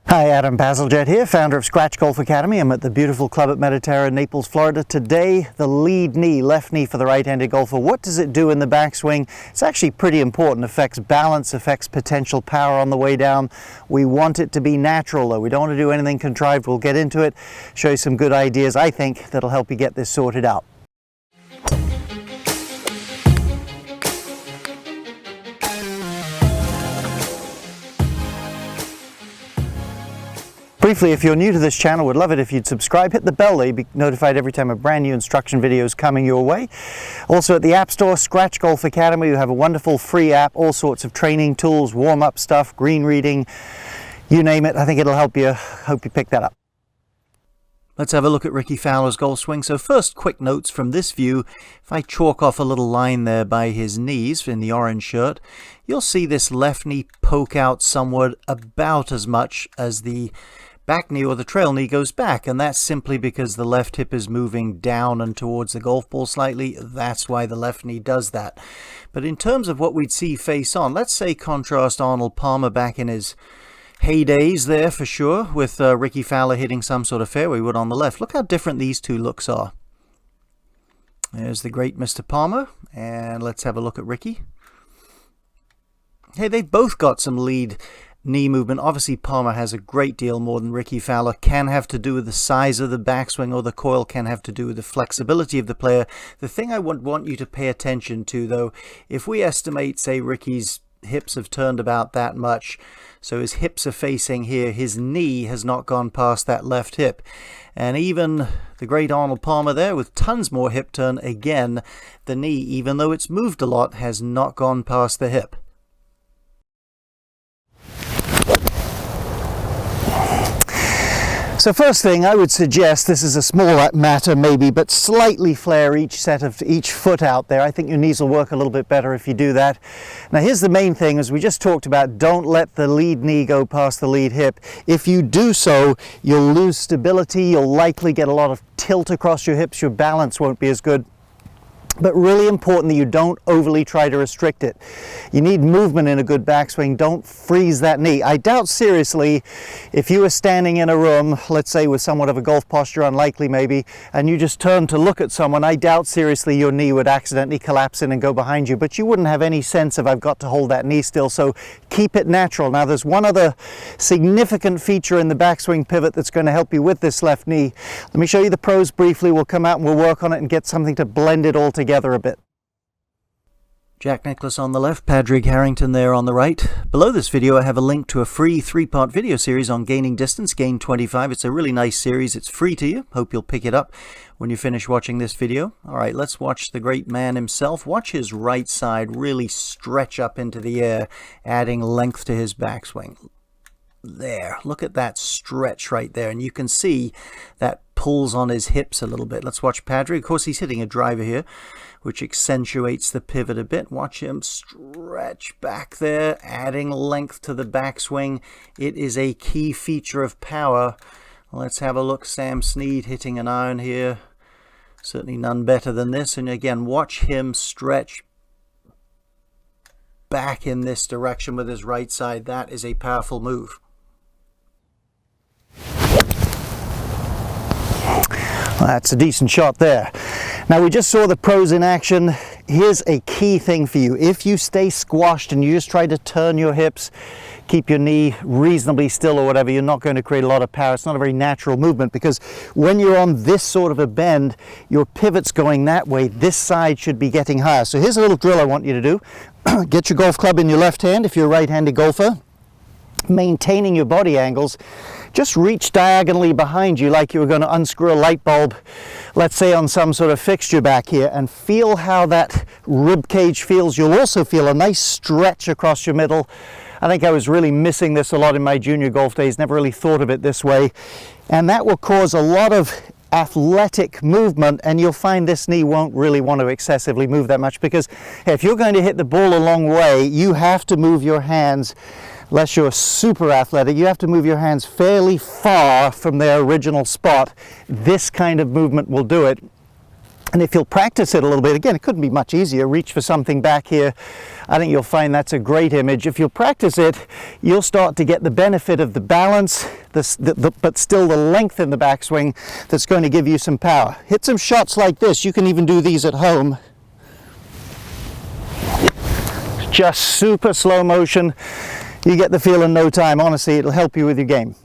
Hi, Adam Bazalgette here, founder of Scratch Golf Academy. I'm at the beautiful club at Mediterra in Naples, Florida. Today, the lead knee, left knee for the right-handed golfer. What does it do in the backswing? It's actually pretty important. It affects balance, affects potential power on the way down. We want it to be natural though. We don't want to do anything contrived. We'll get into it, show you some good ideas, I think, that'll help you get this sorted out. Briefly, if you're new to this channel, would love it if you'd subscribe, hit the bell, you'll be notified every time a brand new instruction video is coming your way. Also at the App Store, Scratch Golf Academy, you have a wonderful free app, all sorts of training tools, warm-up stuff, green reading, you name it. I think it'll help you. Hope you pick that up. Let's have a look at Rickie Fowler's golf swing. So first, quick notes from this view. If I chalk off a little line there by his knees in the orange shirt, you'll see this left knee poke out somewhat about as much as the back knee or the trail knee goes back, and that's simply because the left hip is moving down and towards the golf ball slightly. That's why the left knee does that. But in terms of what we'd see face on, let's say contrast Arnold Palmer back in his heydays there for sure, with Rickie Fowler hitting some sort of fairway wood on the left. Look how different these two looks are. There's the great Mr. Palmer, and let's have a look at Rickie. Hey, they've both got some lead knee movement. Obviously Palmer has a great deal more than Rickie Fowler. Can have to do with the size of the backswing, or the coil can have to do with the flexibility of the player. The thing I want you to pay attention to though, if we estimate, say, Rickie's hips have turned about that much, so his hips are facing here, his knee has not gone past that left hip. And even the great Arnold Palmer there with tons more hip turn, again, the knee, even though it's moved a lot, has not gone past the hip. So first thing, I would suggest, this is a small matter maybe, but slightly flare each foot out there. I think your knees will work a little bit better if you do that. Now here's the main thing, as we just talked about, don't let the lead knee go past the lead hip. If you do so, you'll lose stability, you'll likely get a lot of tilt across your hips, your balance won't be as good. But really important that you don't overly try to restrict it. You need movement in a good backswing. Don't freeze that knee. I doubt seriously, if you were standing in a room, let's say with somewhat of a golf posture, unlikely maybe, and you just turned to look at someone, I doubt seriously your knee would accidentally collapse in and go behind you, but you wouldn't have any sense of I've got to hold that knee still, so keep it natural. Now there's one other significant feature in the backswing pivot that's going to help you with this left knee. Let me show you the pros briefly. We'll come out and we'll work on it and get something to blend it all together a bit. Jack Nicklaus on the left, Padraig Harrington there on the right. Below this video I have a link to a free 3-part video series on gaining distance, Gain 25. It's a really nice series. It's free to you. Hope you'll pick it up when you finish watching this video. Alright, let's watch the great man himself. Watch his right side really stretch up into the air, adding length to his backswing. There, look at that stretch right there, and you can see that pulls on his hips a little bit. Let's watch Padraig. Of course, he's hitting a driver here, which accentuates the pivot a bit. Watch him stretch back there, adding length to the backswing. It is a key feature of power. Let's have a look. Sam Snead hitting an iron here. Certainly none better than this. And again, watch him stretch back in this direction with his right side. That is a powerful move. Well, that's a decent shot there. Now we just saw the pros in action. Here's a key thing for you. If you stay squashed and you just try to turn your hips, keep your knee reasonably still or whatever, you're not going to create a lot of power. It's not a very natural movement, because when you're on this sort of a bend, your pivot's going that way. This side should be getting higher. So here's a little drill I want you to do. Get your golf club in your left hand if you're a right-handed golfer. Maintaining your body angles, just reach diagonally behind you like you were going to unscrew a light bulb, let's say on some sort of fixture back here, and feel how that rib cage feels. You'll also feel a nice stretch across your middle. I think I was really missing this a lot in my junior golf days, never really thought of it this way, and that will cause a lot of athletic movement, and you'll find this knee won't really want to excessively move that much, because if you're going to hit the ball a long way, you have to move your hands, unless you're super athletic, you have to move your hands fairly far from their original spot. This kind of movement will do it. And if you'll practice it a little bit, again, it couldn't be much easier. Reach for something back here. I think you'll find that's a great image. If you'll practice it, you'll start to get the benefit of the balance, but still the length in the backswing that's going to give you some power. Hit some shots like this. You can even do these at home. Just super slow motion. You get the feel in no time. Honestly, it'll help you with your game.